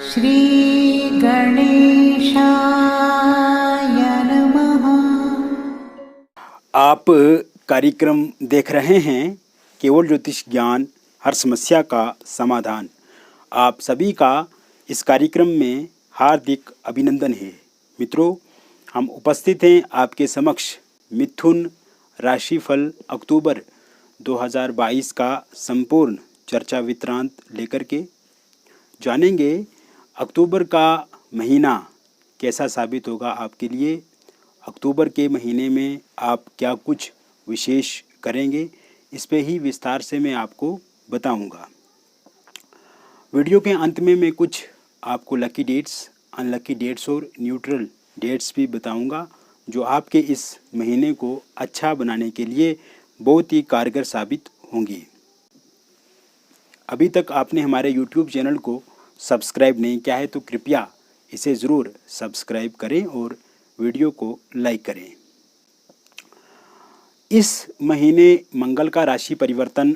श्री गणेशाय नमः। आप कार्यक्रम देख रहे हैं केवल ज्योतिष ज्ञान, हर समस्या का समाधान। आप सभी का इस कार्यक्रम में हार्दिक अभिनंदन है। मित्रों, हम उपस्थित हैं आपके समक्ष मिथुन राशिफल अक्टूबर 2022 का संपूर्ण चर्चा विवरांत लेकर के जानेंगे अक्टूबर का महीना कैसा साबित होगा आपके लिए। अक्टूबर के महीने में आप क्या कुछ विशेष करेंगे, इस पे ही विस्तार से मैं आपको बताऊंगा। वीडियो के अंत में मैं कुछ आपको लकी डेट्स, अनलकी डेट्स और न्यूट्रल डेट्स भी बताऊंगा, जो आपके इस महीने को अच्छा बनाने के लिए बहुत ही कारगर साबित होंगी। अभी तक आपने हमारे YouTube चैनल को सब्सक्राइब नहीं किया है तो कृपया इसे ज़रूर सब्सक्राइब करें और वीडियो को लाइक करें। इस महीने मंगल का राशि परिवर्तन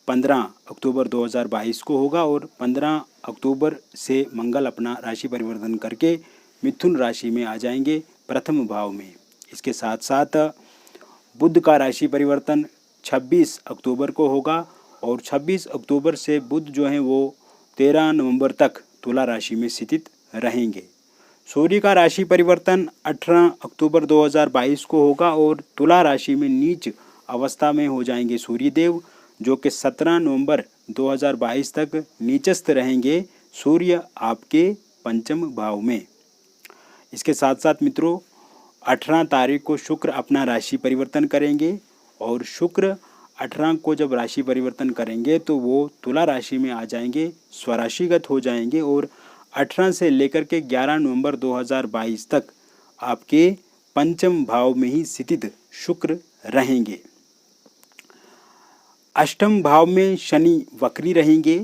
15 अक्टूबर 2022 को होगा और 15 अक्टूबर से मंगल अपना राशि परिवर्तन करके मिथुन राशि में आ जाएंगे, प्रथम भाव में। इसके साथ साथ बुध का राशि परिवर्तन 26 अक्टूबर को होगा और 26 अक्टूबर से बुध जो हैं वो 13 नवंबर तक तुला राशि में स्थित रहेंगे। सूर्य का राशि परिवर्तन 18 अक्टूबर 2022 को होगा और तुला राशि में नीच अवस्था में हो जाएंगे सूर्यदेव, जो कि 17 नवंबर 2022 तक नीचस्थ रहेंगे सूर्य आपके पंचम भाव में। इसके साथ साथ मित्रों, 18 तारीख को शुक्र अपना राशि परिवर्तन करेंगे और शुक्र 18 को जब राशि परिवर्तन करेंगे तो वो तुला राशि में आ जाएंगे, स्वराशिगत हो जाएंगे और 18 से लेकर के 11 नवंबर 2022 तक आपके पंचम भाव में ही स्थित शुक्र रहेंगे। अष्टम भाव में शनि वक्री रहेंगे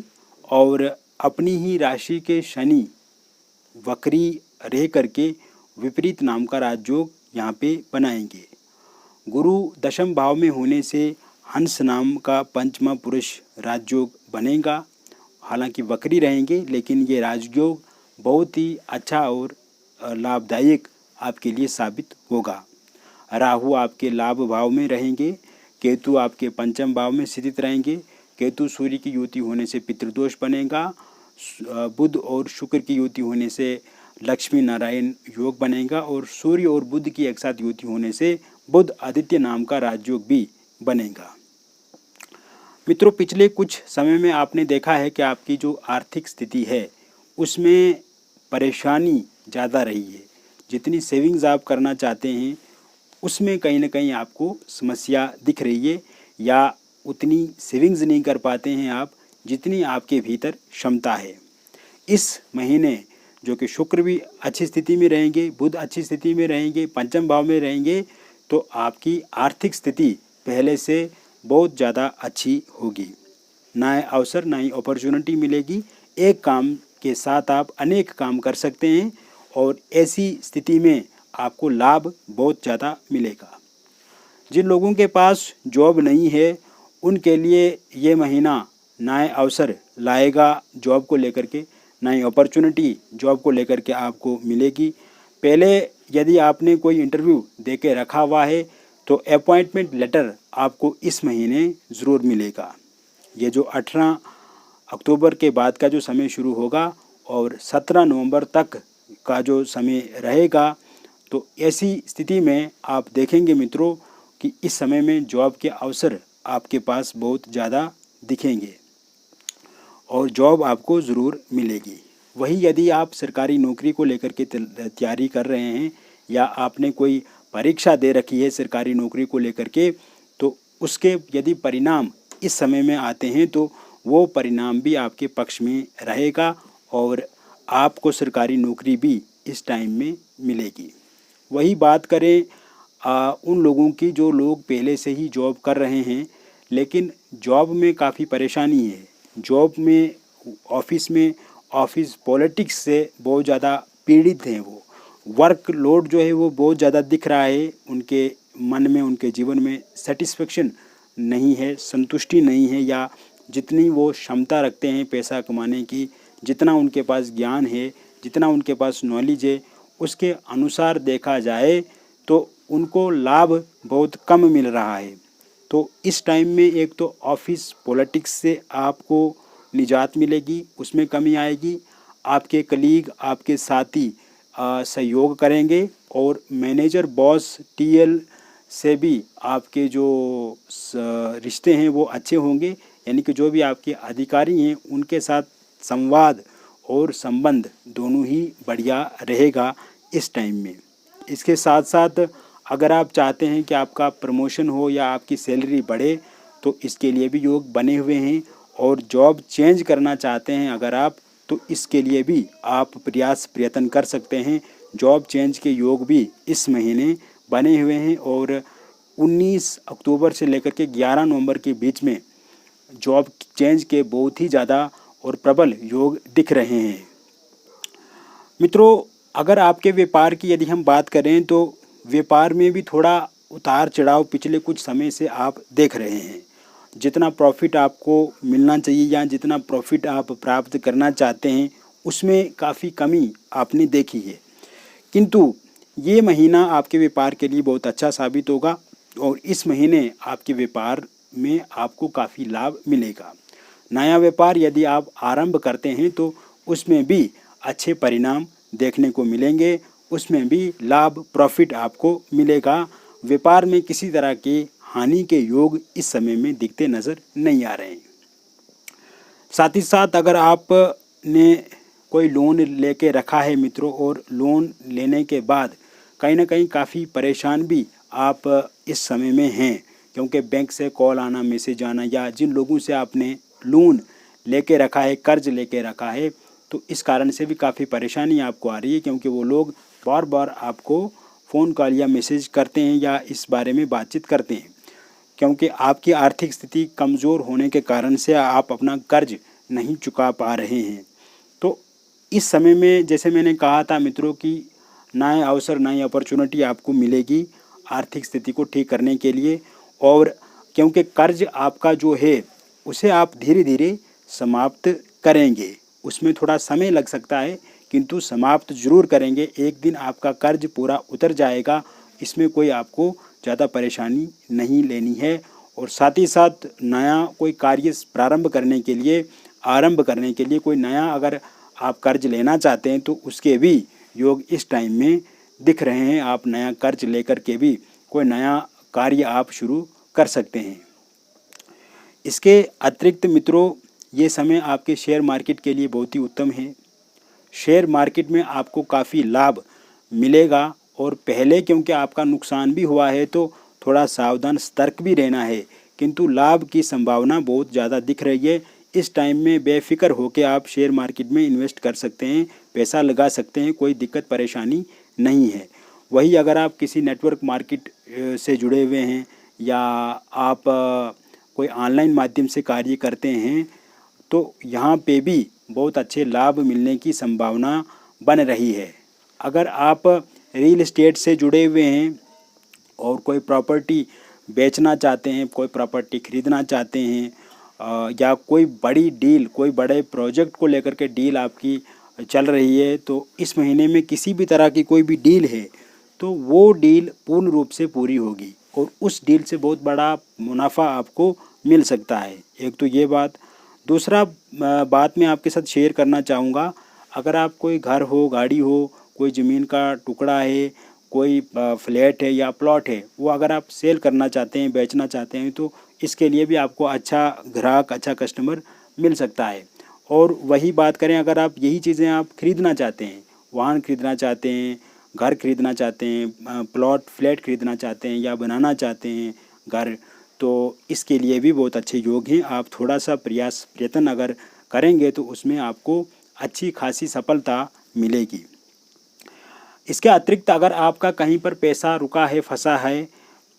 और अपनी ही राशि के शनि वक्री रह करके विपरीत नाम का राजयोग यहाँ पे बनाएंगे। गुरु दशम भाव में होने से हंस नाम का पंचमा पुरुष राजयोग बनेगा। हालांकि वक्री रहेंगे, लेकिन ये राजयोग बहुत ही अच्छा और लाभदायक आपके लिए साबित होगा। राहु आपके लाभ भाव में रहेंगे, केतु आपके पंचम भाव में स्थित रहेंगे। केतु सूर्य की युति होने से पितृदोष बनेगा, बुध और शुक्र की युति होने से लक्ष्मी नारायण योग बनेगा और सूर्य और बुध की एक साथ युति होने से बुध आदित्य नाम का राजयोग भी बनेगा। मित्रों, पिछले कुछ समय में आपने देखा है कि आपकी जो आर्थिक स्थिति है उसमें परेशानी ज़्यादा रही है। जितनी सेविंग्स आप करना चाहते हैं उसमें कहीं ना कहीं आपको समस्या दिख रही है, या उतनी सेविंग्स नहीं कर पाते हैं आप जितनी आपके भीतर क्षमता है। इस महीने जो कि शुक्र भी अच्छी स्थिति में रहेंगे, बुध अच्छी स्थिति में रहेंगे, पंचम भाव में रहेंगे, तो आपकी आर्थिक स्थिति पहले से बहुत ज़्यादा अच्छी होगी। नए अवसर, नई अपॉर्चुनिटी मिलेगी। एक काम के साथ आप अनेक काम कर सकते हैं और ऐसी स्थिति में आपको लाभ बहुत ज़्यादा मिलेगा। जिन लोगों के पास जॉब नहीं है उनके लिए ये महीना नए अवसर लाएगा। जॉब को लेकर के नई अपॉर्चुनिटी जॉब को लेकर के आपको मिलेगी। पहले यदि आपने कोई इंटरव्यू दे के रखा हुआ है तो अपॉइंटमेंट लेटर आपको इस महीने ज़रूर मिलेगा। ये जो 18 अक्टूबर के बाद का जो समय शुरू होगा और 17 नवंबर तक का जो समय रहेगा, तो ऐसी स्थिति में आप देखेंगे मित्रों कि इस समय में जॉब के अवसर आपके पास बहुत ज़्यादा दिखेंगे और जॉब आपको ज़रूर मिलेगी। वही यदि आप सरकारी नौकरी को लेकर के तैयारी कर रहे हैं या आपने कोई परीक्षा दे रखी है सरकारी नौकरी को लेकर के, तो उसके यदि परिणाम इस समय में आते हैं तो वो परिणाम भी आपके पक्ष में रहेगा और आपको सरकारी नौकरी भी इस टाइम में मिलेगी। वही बात करें उन लोगों की जो लोग पहले से ही जॉब कर रहे हैं लेकिन जॉब में काफ़ी परेशानी है। जॉब में, ऑफिस पॉलिटिक्स से बहुत ज़्यादा पीड़ित हैं। वो वर्क लोड जो है वो बहुत ज़्यादा दिख रहा है उनके मन में, उनके जीवन में सेटिस्फेक्शन नहीं है, संतुष्टि नहीं है, या जितनी वो क्षमता रखते हैं पैसा कमाने की, जितना उनके पास ज्ञान है, जितना उनके पास नॉलेज है, उसके अनुसार देखा जाए तो उनको लाभ बहुत कम मिल रहा है। तो इस टाइम में एक तो ऑफिस पॉलिटिक्स से आपको निजात मिलेगी, उसमें कमी आएगी। आपके कलीग, आपके साथी सहयोग करेंगे और मैनेजर, बॉस, टीएल से भी आपके जो रिश्ते हैं वो अच्छे होंगे। यानी कि जो भी आपके अधिकारी हैं उनके साथ संवाद और संबंध दोनों ही बढ़िया रहेगा इस टाइम में। इसके साथ साथ अगर आप चाहते हैं कि आपका प्रमोशन हो या आपकी सैलरी बढ़े तो इसके लिए भी योग बने हुए हैं। और जॉब चेंज करना चाहते हैं अगर आप, तो इसके लिए भी आप प्रयत्न कर सकते हैं। जॉब चेंज के योग भी इस महीने बने हुए हैं और 19 अक्टूबर से लेकर के 11 नवंबर के बीच में जॉब चेंज के बहुत ही ज़्यादा और प्रबल योग दिख रहे हैं। मित्रों, अगर आपके व्यापार की यदि हम बात करें तो व्यापार में भी थोड़ा उतार चढ़ाव पिछले कुछ समय से आप देख रहे हैं। जितना प्रॉफिट आपको मिलना चाहिए या जितना प्रॉफिट आप प्राप्त करना चाहते हैं उसमें काफ़ी कमी आपने देखी है। किंतु ये महीना आपके व्यापार के लिए बहुत अच्छा साबित होगा और इस महीने आपके व्यापार में आपको काफ़ी लाभ मिलेगा। नया व्यापार यदि आप आरंभ करते हैं तो उसमें भी अच्छे परिणाम देखने को मिलेंगे, उसमें भी लाभ, प्रॉफिट आपको मिलेगा। व्यापार में किसी तरह के हानि के योग इस समय में दिखते नज़र नहीं आ रहे हैं। साथ ही साथ अगर आपने कोई लोन लेके रखा है मित्रों और लोन लेने के बाद कहीं ना कहीं काफ़ी परेशान भी आप इस समय में हैं, क्योंकि बैंक से कॉल आना, मैसेज आना, या जिन लोगों से आपने लोन लेके रखा है, कर्ज लेके रखा है, तो इस कारण से भी काफ़ी परेशानी आपको आ रही है, क्योंकि वो लोग बार बार आपको फ़ोन कॉल या मैसेज करते हैं या इस बारे में बातचीत करते हैं, क्योंकि आपकी आर्थिक स्थिति कमज़ोर होने के कारण से आप अपना कर्ज नहीं चुका पा रहे हैं। तो इस समय में जैसे मैंने कहा था मित्रों कि नए अवसर, नई अपॉर्चुनिटी आपको मिलेगी आर्थिक स्थिति को ठीक करने के लिए। और क्योंकि कर्ज आपका जो है उसे आप धीरे धीरे समाप्त करेंगे, उसमें थोड़ा समय लग सकता है किंतु समाप्त ज़रूर करेंगे। एक दिन आपका कर्ज पूरा उतर जाएगा, इसमें कोई आपको ज़्यादा परेशानी नहीं लेनी है। और साथ ही साथ नया कोई कार्य आरंभ करने के लिए कोई नया अगर आप कर्ज लेना चाहते हैं तो उसके भी योग इस टाइम में दिख रहे हैं। आप नया कर्ज लेकर के भी कोई नया कार्य आप शुरू कर सकते हैं। इसके अतिरिक्त मित्रों, ये समय आपके शेयर मार्केट के लिए बहुत ही उत्तम है। शेयर मार्केट में आपको काफ़ी लाभ मिलेगा और पहले क्योंकि आपका नुकसान भी हुआ है तो थोड़ा सावधान, सतर्क भी रहना है, किंतु लाभ की संभावना बहुत ज़्यादा दिख रही है। इस टाइम में बेफिक्र होकर आप शेयर मार्केट में इन्वेस्ट कर सकते हैं, पैसा लगा सकते हैं, कोई दिक्कत परेशानी नहीं है। वही अगर आप किसी नेटवर्क मार्केट से जुड़े हुए हैं या आप कोई ऑनलाइन माध्यम से कार्य करते हैं तो यहाँ पे भी बहुत अच्छे लाभ मिलने की संभावना बन रही है। अगर आप रियल एस्टेट से जुड़े हुए हैं और कोई प्रॉपर्टी बेचना चाहते हैं, कोई प्रॉपर्टी खरीदना चाहते हैं या कोई बड़ी डील, कोई बड़े प्रोजेक्ट को लेकर के डील आपकी चल रही है, तो इस महीने में किसी भी तरह की कोई भी डील है तो वो डील पूर्ण रूप से पूरी होगी और उस डील से बहुत बड़ा मुनाफा आपको मिल सकता है। एक तो ये बात। दूसरा बात मैं आपके साथ शेयर करना चाहूँगा, अगर आप कोई घर हो, गाड़ी हो, कोई ज़मीन का टुकड़ा है, कोई फ्लैट है या प्लॉट है, वो अगर आप सेल करना चाहते हैं, बेचना चाहते हैं, तो इसके लिए भी आपको अच्छा ग्राहक, अच्छा कस्टमर मिल सकता है। और वही बात करें अगर आप यही चीज़ें आप खरीदना चाहते हैं, वाहन खरीदना चाहते हैं, घर खरीदना चाहते हैं, फ्लैट खरीदना चाहते हैं या बनाना चाहते हैं घर, तो इसके लिए भी बहुत अच्छे योग हैं। आप थोड़ा सा प्रयत्न अगर करेंगे तो उसमें आपको अच्छी खासी सफलता मिलेगी। इसके अतिरिक्त अगर आपका कहीं पर पैसा रुका है, फंसा है,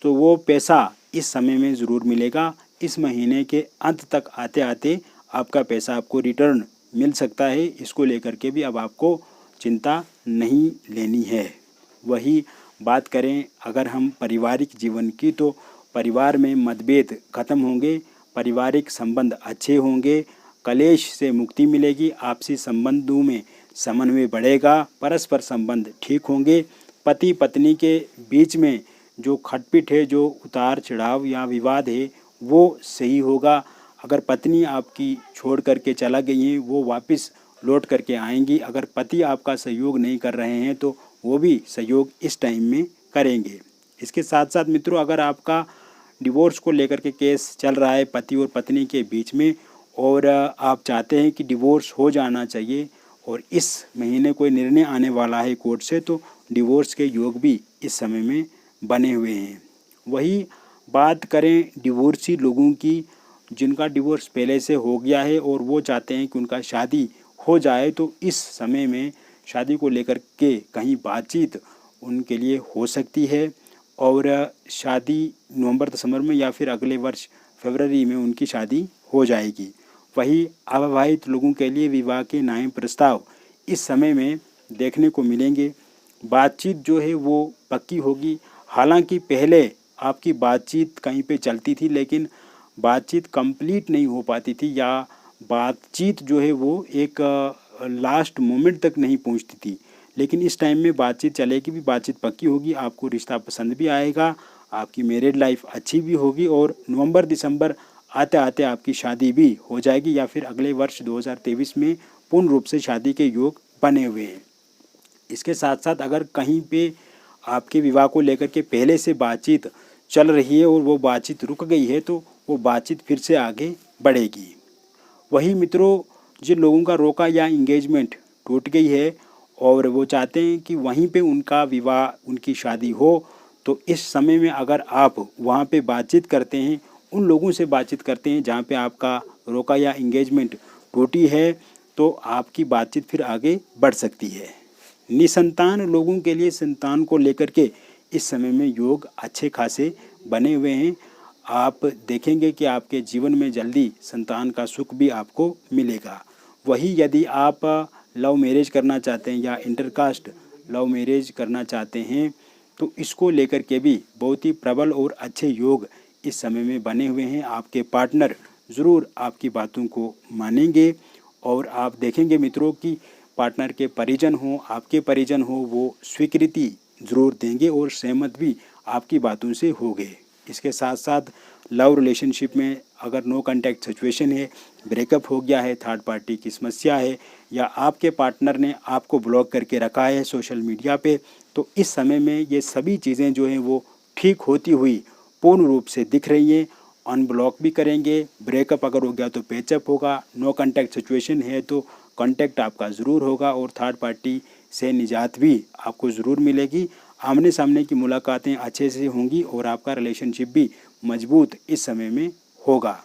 तो वो पैसा इस समय में ज़रूर मिलेगा। इस महीने के अंत तक आते आते आपका पैसा आपको रिटर्न मिल सकता है। इसको लेकर के भी अब आपको चिंता नहीं लेनी है। वही बात करें अगर हम पारिवारिक जीवन की, तो परिवार में मतभेद खत्म होंगे, पारिवारिक संबंध अच्छे होंगे, कलेश से मुक्ति मिलेगी, आपसी संबंधों में समन्वय बढ़ेगा, परस्पर संबंध ठीक होंगे, पति पत्नी के बीच में जो खटपिट है, जो उतार चढ़ाव या विवाद है वो सही होगा। अगर पत्नी आपकी छोड़ करके चला गई है वो वापस लौट करके आएंगी। अगर पति आपका सहयोग नहीं कर रहे हैं तो वो भी सहयोग इस टाइम में करेंगे। इसके साथ साथ मित्रों, अगर आपका डिवोर्स को लेकर के केस चल रहा है पति और पत्नी के बीच में और आप चाहते हैं कि डिवोर्स हो जाना चाहिए और इस महीने कोई निर्णय आने वाला है कोर्ट से, तो डिवोर्स के योग भी इस समय में बने हुए हैं। वही बात करें डिवोर्सी लोगों की जिनका डिवोर्स पहले से हो गया है और वो चाहते हैं कि उनका शादी हो जाए, तो इस समय में शादी को लेकर के कहीं बातचीत उनके लिए हो सकती है और शादी नवंबर दिसंबर में या फिर अगले वर्ष फरवरी में उनकी शादी हो जाएगी। वही अविवाहित लोगों के लिए विवाह के नए प्रस्ताव इस समय में देखने को मिलेंगे। बातचीत जो है वो पक्की होगी। हालांकि पहले आपकी बातचीत कहीं पे चलती थी लेकिन बातचीत कंप्लीट नहीं हो पाती थी या बातचीत जो है वो एक लास्ट मोमेंट तक नहीं पहुंचती थी, लेकिन इस टाइम में बातचीत चलेगी भी, बातचीत पक्की होगी, आपको रिश्ता पसंद भी आएगा, आपकी मैरिड लाइफ अच्छी भी होगी और नवंबर दिसंबर आते आते आपकी शादी भी हो जाएगी या फिर अगले वर्ष 2023 में पूर्ण रूप से शादी के योग बने हुए हैं। इसके साथ साथ अगर कहीं पे आपके विवाह को लेकर के पहले से बातचीत चल रही है और वो बातचीत रुक गई है तो वो बातचीत फिर से आगे बढ़ेगी। वही मित्रों, जिन लोगों का रोका या इंगेजमेंट टूट गई है और वो चाहते हैं कि वहीं पे उनका विवाह, उनकी शादी हो, तो इस समय में अगर आप वहाँ पे बातचीत करते हैं, उन लोगों से बातचीत करते हैं जहाँ पे आपका रोका या इंगेजमेंट टूटी है, तो आपकी बातचीत फिर आगे बढ़ सकती है। निसंतान लोगों के लिए संतान को लेकर के इस समय में योग अच्छे खासे बने हुए हैं। आप देखेंगे कि आपके जीवन में जल्दी संतान का सुख भी आपको मिलेगा। वही यदि आप लव मैरिज करना चाहते हैं या इंटरकास्ट लव मैरिज करना चाहते हैं तो इसको लेकर के भी बहुत ही प्रबल और अच्छे योग इस समय में बने हुए हैं। आपके पार्टनर ज़रूर आपकी बातों को मानेंगे और आप देखेंगे मित्रों कि पार्टनर के परिजन हो, आपके परिजन हो, वो स्वीकृति ज़रूर देंगे और सहमत भी आपकी बातों से होंगे। इसके साथ साथ लव रिलेशनशिप में अगर नो कांटेक्ट सिचुएशन है, ब्रेकअप हो गया है, थर्ड पार्टी की समस्या है या आपके पार्टनर ने आपको ब्लॉक करके रखा है सोशल मीडिया पे, तो इस समय में ये सभी चीज़ें जो हैं वो ठीक होती हुई पूर्ण रूप से दिख रही हैं। अनब्लॉक भी करेंगे, ब्रेकअप अगर हो गया तो पैचअप होगा, नो कांटेक्ट सिचुएशन है तो कांटेक्ट आपका ज़रूर होगा और थर्ड पार्टी से निजात भी आपको ज़रूर मिलेगी। आमने सामने की मुलाकातें अच्छे से होंगी और आपका रिलेशनशिप भी मजबूत इस समय में होगा।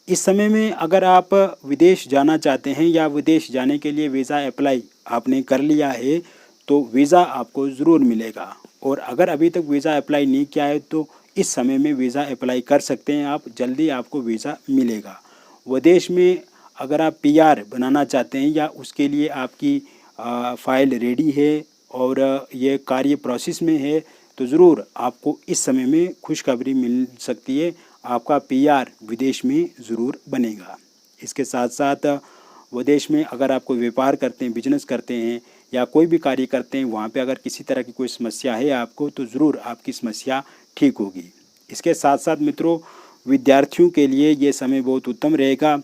इस समय में अगर आप विदेश जाना चाहते हैं या विदेश जाने के लिए वीज़ा अप्लाई आपने कर लिया है तो वीज़ा आपको ज़रूर मिलेगा और अगर अभी तक वीज़ा अप्लाई नहीं किया है तो इस समय में वीज़ा अप्लाई कर सकते हैं आप, जल्दी आपको वीज़ा मिलेगा। विदेश में अगर आप पीआर बनाना चाहते हैं या उसके लिए आपकी फ़ाइल रेडी है और ये कार्य प्रोसेस में है तो ज़रूर आपको इस समय में खुशखबरी मिल सकती है, आपका पीआर विदेश में ज़रूर बनेगा। इसके साथ साथ विदेश में अगर आप कोई व्यापार करते हैं, बिजनेस करते हैं या कोई भी कार्य करते हैं, वहाँ पे अगर किसी तरह की कोई समस्या है आपको तो ज़रूर आपकी समस्या ठीक होगी। इसके साथ साथ मित्रों, विद्यार्थियों के लिए ये समय बहुत उत्तम रहेगा।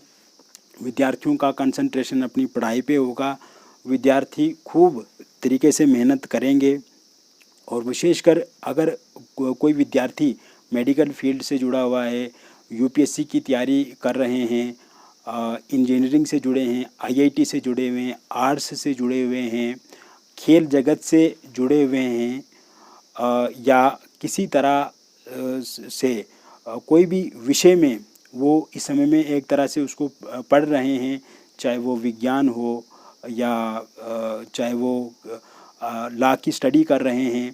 विद्यार्थियों का कंसंट्रेशन अपनी पढ़ाई पे होगा, विद्यार्थी खूब तरीके से मेहनत करेंगे और विशेषकर अगर कोई विद्यार्थी मेडिकल फील्ड से जुड़ा हुआ है, यूपीएससी की तैयारी कर रहे हैं, इंजीनियरिंग से जुड़े हैं, आईआईटी से जुड़े हुए हैं, आर्ट्स से जुड़े हुए हैं, खेल जगत से जुड़े हुए हैं या किसी तरह से कोई भी विषय में वो इस समय में एक तरह से उसको पढ़ रहे हैं, चाहे वो विज्ञान हो या चाहे वो लॉ की स्टडी कर रहे हैं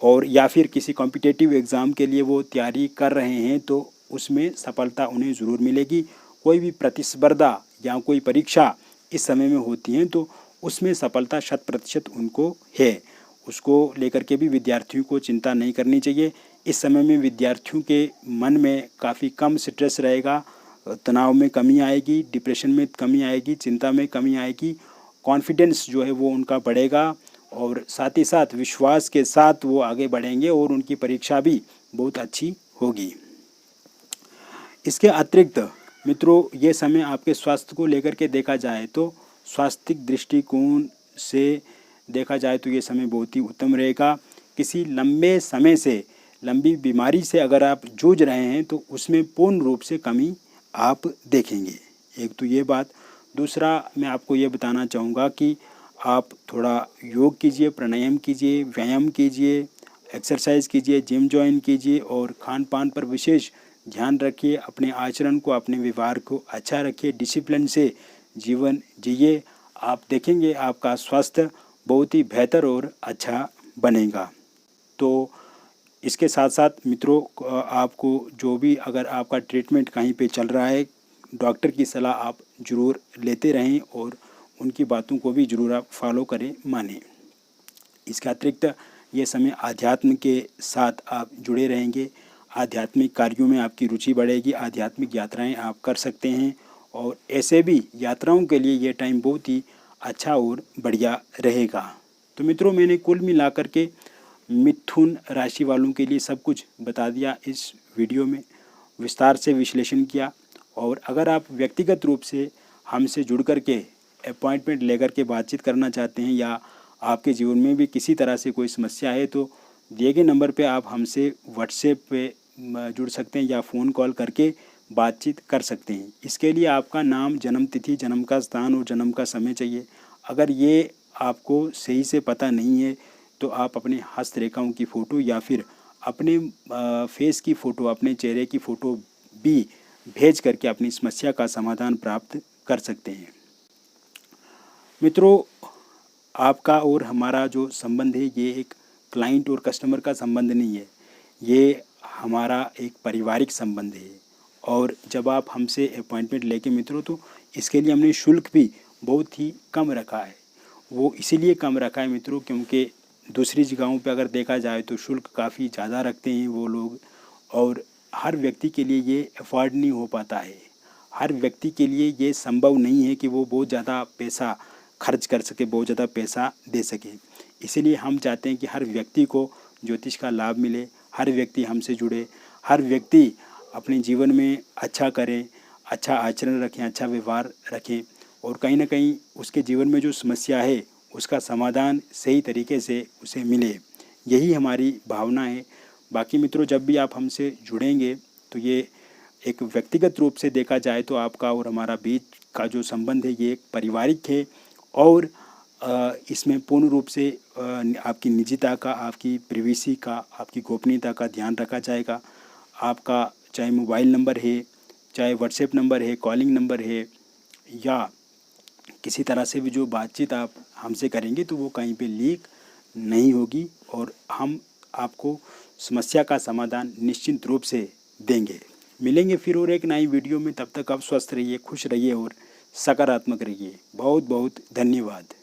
और या फिर किसी कॉम्पिटिटिव एग्ज़ाम के लिए वो तैयारी कर रहे हैं तो उसमें सफलता उन्हें ज़रूर मिलेगी। कोई भी प्रतिस्पर्धा या कोई परीक्षा इस समय में होती हैं तो उसमें सफलता 100% उनको है। उसको लेकर के भी विद्यार्थियों को चिंता नहीं करनी चाहिए। इस समय में विद्यार्थियों के मन में काफ़ी कम स्ट्रेस रहेगा, तनाव में कमी आएगी, डिप्रेशन में कमी आएगी, चिंता में कमी आएगी, कॉन्फिडेंस जो है वो उनका बढ़ेगा और साथ ही साथ विश्वास के साथ वो आगे बढ़ेंगे और उनकी परीक्षा भी बहुत अच्छी होगी। इसके अतिरिक्त मित्रों, ये समय आपके स्वास्थ्य को लेकर के देखा जाए तो स्वास्थ्यिक दृष्टिकोण से देखा जाए तो ये समय बहुत ही उत्तम रहेगा। किसी लंबे समय से लंबी बीमारी से अगर आप जूझ रहे हैं तो उसमें पूर्ण रूप से कमी आप देखेंगे। एक तो ये बात। दूसरा मैं आपको ये बताना चाहूँगा कि आप थोड़ा योग कीजिए, प्राणायाम कीजिए, व्यायाम कीजिए, एक्सरसाइज कीजिए, जिम ज्वाइन कीजिए और खान पान पर विशेष ध्यान रखिए। अपने आचरण को, अपने व्यवहार को अच्छा रखिए, डिसिप्लिन से जीवन जिए। आप देखेंगे आपका स्वास्थ्य बहुत ही बेहतर और अच्छा बनेगा। तो इसके साथ साथ मित्रों, आपको जो भी अगर आपका ट्रीटमेंट कहीं पे चल रहा है, डॉक्टर की सलाह आप ज़रूर लेते रहें और उनकी बातों को भी ज़रूर आप फॉलो करें, मानें। इसके अतिरिक्त ये समय आध्यात्म के साथ आप जुड़े रहेंगे, आध्यात्मिक कार्यों में आपकी रुचि बढ़ेगी, आध्यात्मिक यात्राएं आप कर सकते हैं और ऐसे भी यात्राओं के लिए ये टाइम बहुत ही अच्छा और बढ़िया रहेगा। तो मित्रों, मैंने कुल मिला कर के मिथुन राशि वालों के लिए सब कुछ बता दिया। इस वीडियो में विस्तार से विश्लेषण किया और अगर आप व्यक्तिगत रूप से हमसे जुड़ कर के अपॉइंटमेंट लेकर के बातचीत करना चाहते हैं या आपके जीवन में भी किसी तरह से कोई समस्या है तो दिए गए नंबर पे आप हमसे व्हाट्सएप पे जुड़ सकते हैं या फ़ोन कॉल करके बातचीत कर सकते हैं। इसके लिए आपका नाम, जन्म तिथि, जन्म का स्थान और जन्म का समय चाहिए। अगर ये आपको सही से पता नहीं है तो आप अपने हस्तरेखाओं की फ़ोटो या फिर अपने फेस की फ़ोटो, अपने चेहरे की फ़ोटो भी भेज करके अपनी समस्या का समाधान प्राप्त कर सकते हैं। मित्रों, आपका और हमारा जो संबंध है ये एक क्लाइंट और कस्टमर का संबंध नहीं है, ये हमारा एक पारिवारिक संबंध है। और जब आप हमसे अपॉइंटमेंट लेके मित्रों, तो इसके लिए हमने शुल्क भी बहुत ही कम रखा है। वो इसीलिए कम रखा है मित्रों क्योंकि दूसरी जगहों पे अगर देखा जाए तो शुल्क काफ़ी ज़्यादा रखते हैं वो लोग और हर व्यक्ति के लिए ये अफोर्ड नहीं हो पाता है। हर व्यक्ति के लिए ये संभव नहीं है कि वो बहुत ज़्यादा पैसा खर्च कर सके, बहुत ज़्यादा पैसा दे सके। इसीलिए हम चाहते हैं कि हर व्यक्ति को ज्योतिष का लाभ मिले, हर व्यक्ति हमसे जुड़े, हर व्यक्ति अपने जीवन में अच्छा करें, अच्छा आचरण रखें, अच्छा व्यवहार रखें और कहीं ना कहीं उसके जीवन में जो समस्या है उसका समाधान सही तरीके से उसे मिले। यही हमारी भावना है। बाकी मित्रों, जब भी आप हमसे जुड़ेंगे तो ये एक व्यक्तिगत रूप से देखा जाए तो आपका और हमारा बीच का जो संबंध है ये एक पारिवारिक है और इसमें पूर्ण रूप से आपकी निजता का, आपकी प्रिवेसी का, आपकी गोपनीयता का ध्यान रखा जाएगा। आपका चाहे मोबाइल नंबर है, चाहे व्हाट्सएप नंबर है, कॉलिंग नंबर है या किसी तरह से भी जो बातचीत आप हमसे करेंगे तो वो कहीं पे लीक नहीं होगी और हम आपको समस्या का समाधान निश्चित रूप से देंगे। मिलेंगे फिर और एक नई वीडियो में। तब तक आप स्वस्थ रहिए, खुश रहिए और सकारात्मक रहिए। बहुत बहुत धन्यवाद।